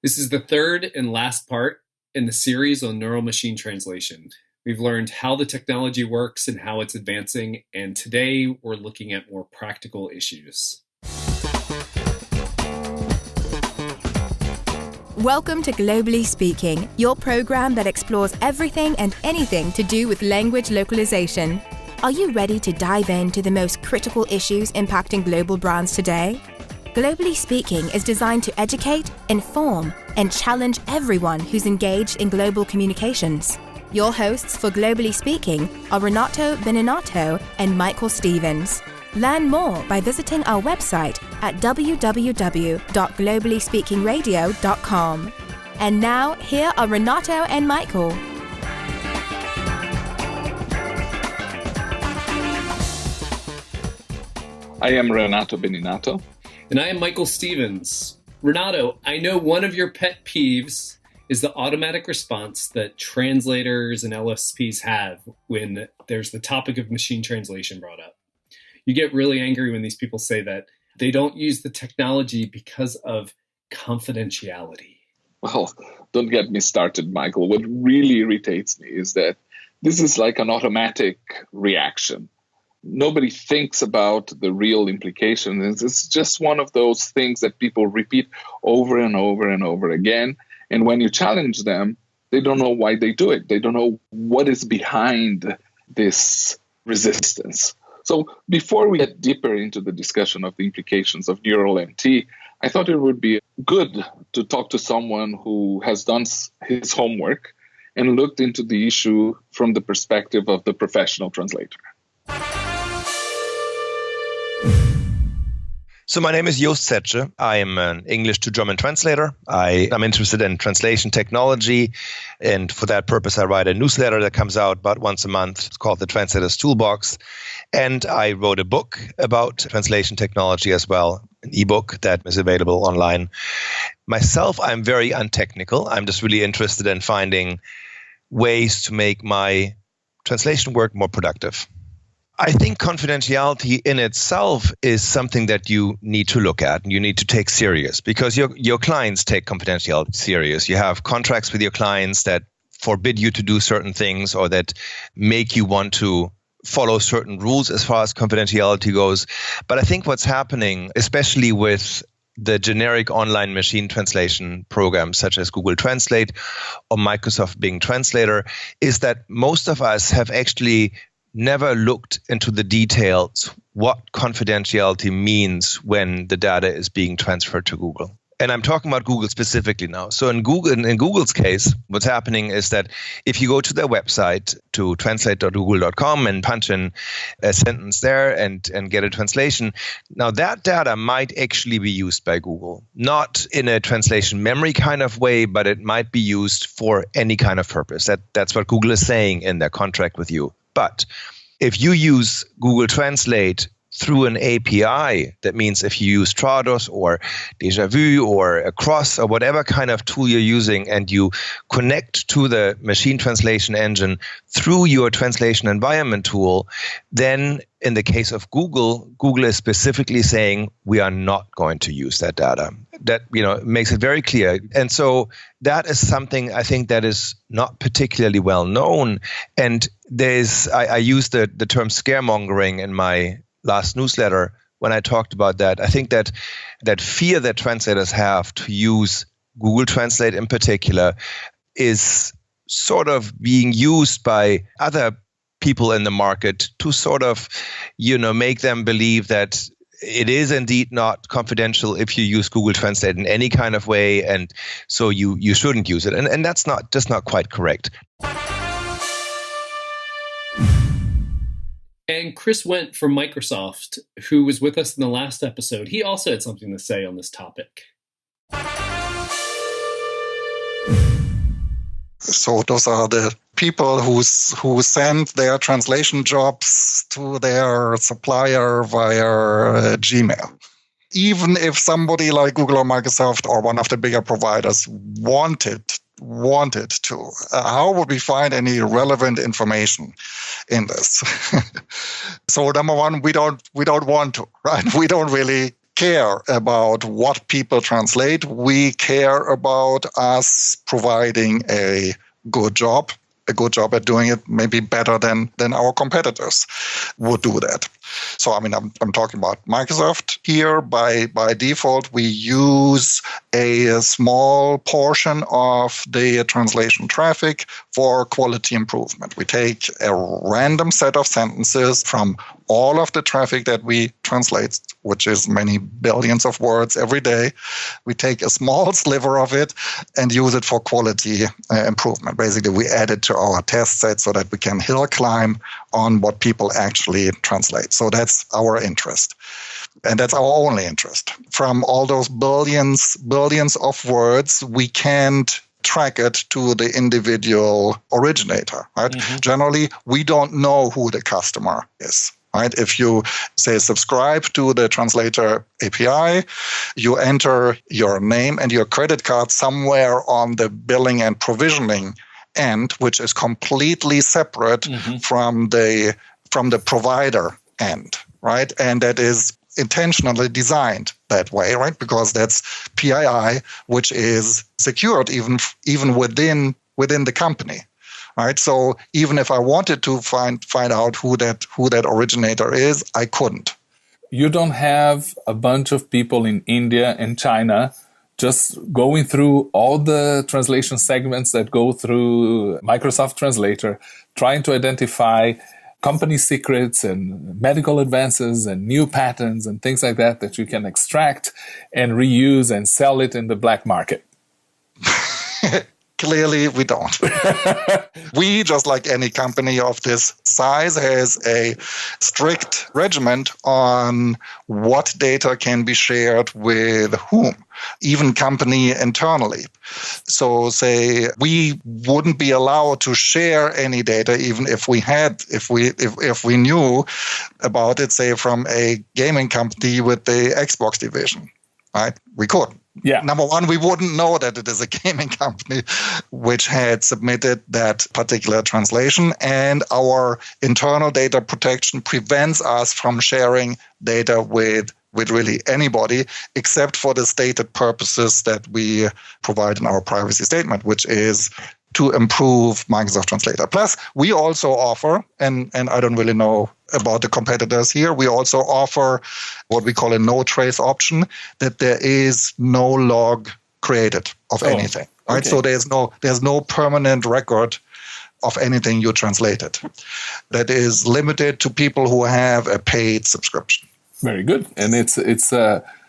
This is the third and last part in the series on neural machine translation. We've learned how the technology works and how it's advancing, and today we're looking at more practical issues. Welcome to Globally Speaking, your program that explores everything and anything to do with language localization. Are you ready to dive into the most critical issues impacting global brands today? Globally Speaking is designed to educate, inform, and challenge everyone who's engaged in global communications. Your hosts for Globally Speaking are Renato Beninatto and Michael Stevens. Learn more by visiting our website at www.globallyspeakingradio.com. And now, here are Renato and Michael. I am Renato Beninatto. And I am Michael Stevens. Renato, I know one of your pet peeves is the automatic response that translators and LSPs have when there's the topic of machine translation brought up. You get really angry when these people say that they don't use the technology because of confidentiality. Well, don't get me started, Michael. What really irritates me is that this is like an automatic reaction. Nobody thinks about the real implications. It's just one of those things that people repeat over and over and over again. And when you challenge them, they don't know why they do it. They don't know what is behind this resistance. So before we get deeper into the discussion of the implications of neural MT, I thought it would be good to talk to someone who has done his homework and looked into the issue from the perspective of the professional translator. So my name is Joost Zetsche. I am an English to German translator. I'm interested in translation technology, and for that purpose, I write a newsletter that comes out about once a month. It's called the Translator's Toolbox. And I wrote a book about translation technology as well, an ebook that is available online. Myself, I'm very untechnical. I'm just really interested in finding ways to make my translation work more productive. I think confidentiality in itself is something that you need to look at and you need to take serious because your clients take confidentiality serious. You have contracts with your clients that forbid you to do certain things or that make you want to follow certain rules as far as confidentiality goes. But I think what's happening, especially with the generic online machine translation programs such as Google Translate or Microsoft Bing Translator, is that most of us have actually never looked into the details what confidentiality means when the data is being transferred to Google. And I'm talking about Google specifically now. So in Google's case, what's happening is that if you go to their website to translate.google.com and punch in a sentence there and get a translation, now that data might actually be used by Google. Not in a translation memory kind of way, but it might be used for any kind of purpose. That's what Google is saying in their contract with you. But if you use Google Translate through an API, that means if you use Trados or Deja Vu or Across or whatever kind of tool you're using and you connect to the machine translation engine through your translation environment tool, then in the case of Google is specifically saying we are not going to use that data. That makes it very clear. And so that is something I think that is not particularly well known. And I use the term scaremongering in my last newsletter when I talked about that. I think that fear that translators have to use Google Translate in particular is sort of being used by other people in the market to sort of, make them believe that it is indeed not confidential if you use Google Translate in any kind of way, and so you shouldn't use it. And that's just not quite correct. And Chris Wendt from Microsoft, who was with us in the last episode, he also had something to say on this topic. So those are the people who send their translation jobs to their supplier via Gmail. Even if somebody like Google or Microsoft or one of the bigger providers wanted to, how would we find any relevant information in this? So number one, we don't want to, right? We don't really care about what people translate. We care about us providing a good job at doing it, maybe better than our competitors would do that. So, I mean, I'm talking about Microsoft here. By default, we use a small portion of the translation traffic for quality improvement. We take a random set of sentences from all of the traffic that we translate, which is many billions of words every day. We take a small sliver of it and use it for quality improvement. Basically, we add it to our test set so that we can hill climb on what people actually translate. So that's our interest. And that's our only interest. From all those billions of words, we can't track it to the individual originator, right? Mm-hmm. Generally, we don't know who the customer is. Right? If you say subscribe to the Translator API, you enter your name and your credit card somewhere on the billing and provisioning end, which is completely separate mm-hmm. from the provider end, right? And that is intentionally designed that way, right? Because that's PII, which is secured even within the company. Right, so even if I wanted to find out who that originator is, I couldn't. You don't have a bunch of people in India and China just going through all the translation segments that go through Microsoft Translator, trying to identify company secrets and medical advances and new patents and things like that you can extract and reuse and sell it in the black market. Clearly, we don't. We, just like any company of this size, has a strict regiment on what data can be shared with whom, even company internally. So, say we wouldn't be allowed to share any data, even if we knew about it, say from a gaming company with the Xbox division, right? We couldn't. Yeah. Number one, we wouldn't know that it is a gaming company which had submitted that particular translation, and our internal data protection prevents us from sharing data with really anybody, except for the stated purposes that we provide in our privacy statement, which is to improve Microsoft Translator. Plus, we also offer, and I don't really know about the competitors here, we also offer what we call a no trace option, that there is no log created of anything. Right? Okay. So there's no permanent record of anything you translated. That is limited to people who have a paid subscription. Very good. And it's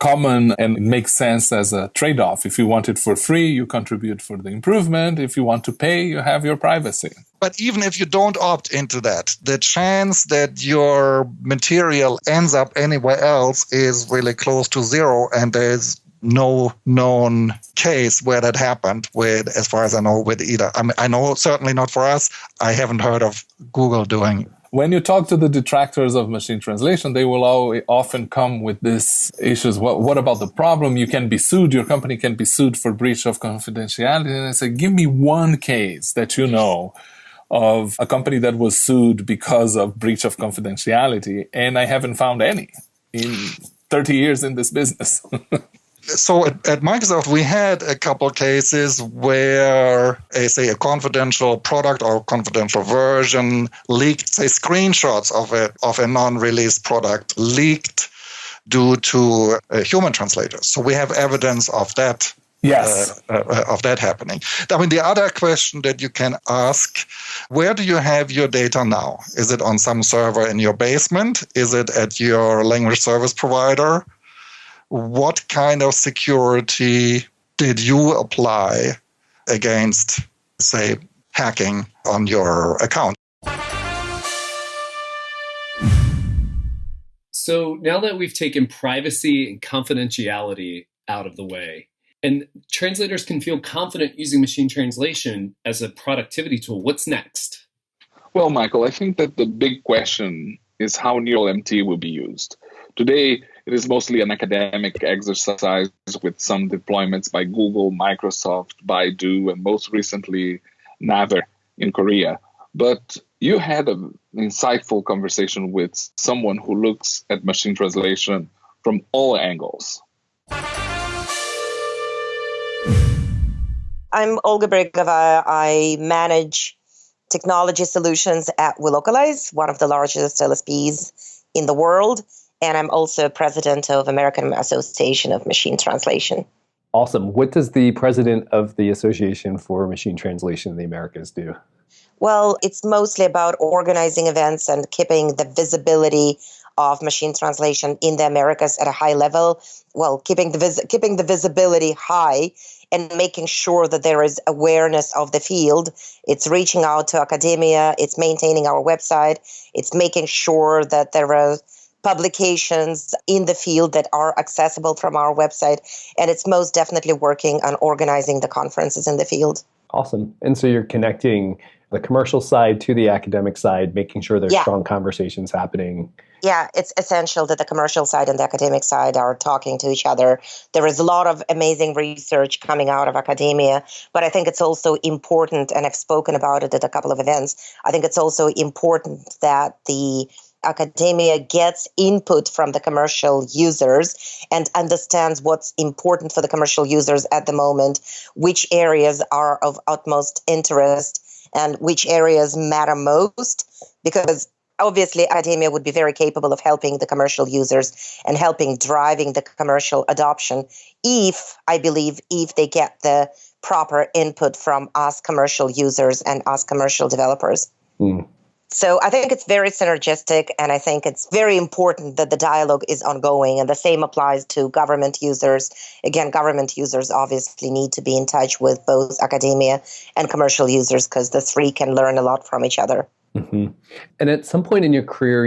common and it makes sense as a trade-off. If you want it for free, you contribute for the improvement. If you want to pay, you have your privacy. But even if you don't opt into that, the chance that your material ends up anywhere else is really close to zero, and there's no known case where that happened with, as far as I know, with either. I know certainly not for us. I haven't heard of Google doing. When you talk to the detractors of machine translation, they will often come with these issues. What about the problem? You can be sued. Your company can be sued for breach of confidentiality. And I say, give me one case that you know of a company that was sued because of breach of confidentiality. And I haven't found any in 30 years in this business. So at Microsoft, we had a couple cases where, a confidential product or confidential version leaked, say, screenshots of a non-released product leaked due to human translators. So we have evidence of that. Yes. Of that happening. I mean, the other question that you can ask, where do you have your data now? Is it on some server in your basement? Is it at your language service provider? What kind of security did you apply against, say, hacking on your account? So now that we've taken privacy and confidentiality out of the way, and translators can feel confident using machine translation as a productivity tool, what's next? Well, Michael, I think that the big question is how neural MT will be used. Today, it is mostly an academic exercise with some deployments by Google, Microsoft, Baidu, and most recently, Naver in Korea. But you had an insightful conversation with someone who looks at machine translation from all angles. I'm Olga Brigova. I manage technology solutions at WeLocalize, one of the largest LSPs in the world. And I'm also president of American Association of Machine Translation. Awesome. What does the president of the Association for Machine Translation in the Americas do? Well, it's mostly about organizing events and keeping the visibility of machine translation in the Americas at a high level. Well, keeping the visibility high and making sure that there is awareness of the field. It's reaching out to academia. It's maintaining our website. It's making sure that there are publications in the field that are accessible from our website. And it's most definitely working on organizing the conferences in the field. Awesome. And so you're connecting the commercial side to the academic side, making sure there's strong conversations happening. Yeah, it's essential that the commercial side and the academic side are talking to each other. There is a lot of amazing research coming out of academia, but I think it's also important, and I've spoken about it at a couple of events, I think it's also important that the academia gets input from the commercial users and understands what's important for the commercial users at the moment, which areas are of utmost interest, and which areas matter most, because obviously academia would be very capable of helping the commercial users and helping driving the commercial adoption if they get the proper input from us commercial users and us commercial developers. So I think it's very synergistic, and I think it's very important that the dialogue is ongoing, and the same applies to government users. Again, government users obviously need to be in touch with both academia and commercial users because the three can learn a lot from each other. Mm-hmm. And at some point in your career,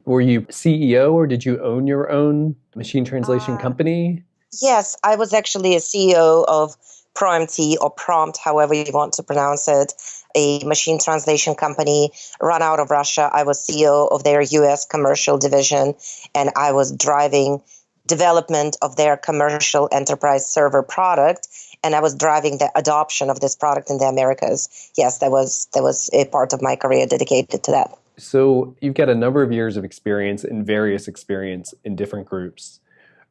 were you CEO, or did you own your own machine translation company? Yes, I was actually a CEO of ProMT, or Prompt, however you want to pronounce it, a machine translation company run out of Russia. I was CEO of their US commercial division, and I was driving development of their commercial enterprise server product, and I was driving the adoption of this product in the Americas. Yes, that was a part of my career dedicated to that. So you've got a number of years of experience in different groups.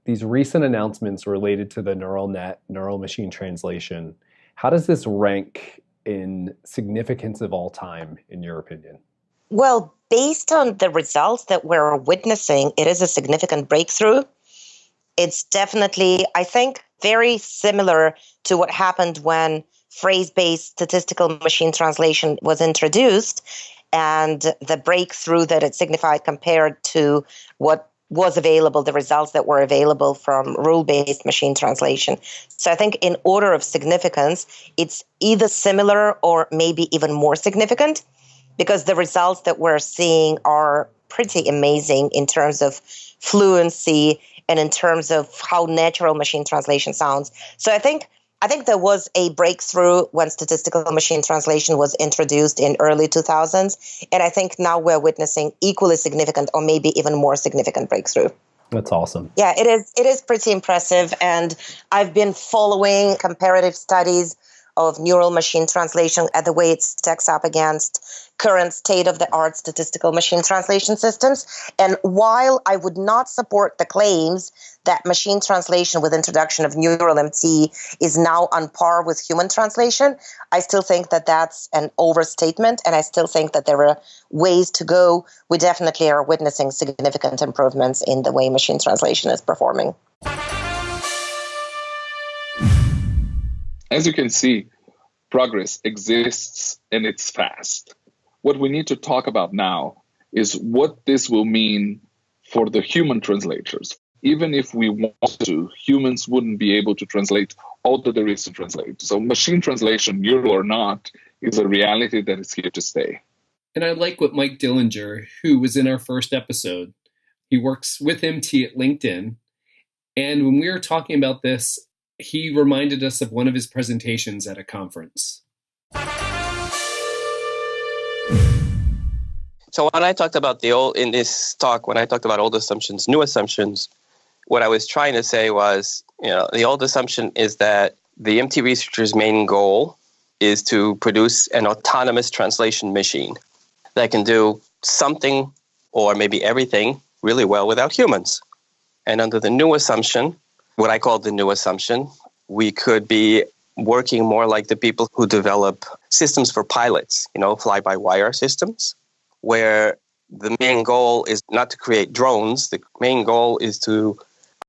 These recent announcements related to the neural net, neural machine translation, how does this rank in significance of all time, in your opinion? Well, based on the results that we're witnessing, it is a significant breakthrough. It's definitely, I think, very similar to what happened when phrase-based statistical machine translation was introduced, and the breakthrough that it signified compared to what was available, the results that were available from rule-based machine translation. So I think in order of significance, it's either similar or maybe even more significant, because the results that we're seeing are pretty amazing in terms of fluency and in terms of how natural machine translation sounds. So I think there was a breakthrough when statistical machine translation was introduced in early 2000s. And I think now we're witnessing equally significant or maybe even more significant breakthrough. That's awesome. Yeah, it is pretty impressive. And I've been following comparative studies of neural machine translation and the way it stacks up against current state-of-the-art statistical machine translation systems. And while I would not support the claims that machine translation with introduction of neural MT is now on par with human translation, I still think that that's an overstatement, and I still think that there are ways to go. We definitely are witnessing significant improvements in the way machine translation is performing. As you can see, progress exists and it's fast. What we need to talk about now is what this will mean for the human translators. Even if we want to, humans wouldn't be able to translate all that there is to translate. So machine translation, neural or not, is a reality that is here to stay. And I like what Mike Dillinger, who was in our first episode, he works with MT at LinkedIn. And when we were talking about this, he reminded us of one of his presentations at a conference. So when I talked about in this talk, when I talked about old assumptions, new assumptions, what I was trying to say was, the old assumption is that the MT researcher's main goal is to produce an autonomous translation machine that can do something or maybe everything really well without humans. And under the new assumption, what I call the new assumption, we could be working more like the people who develop systems for pilots, fly-by-wire systems, where the main goal is not to create drones. The main goal is to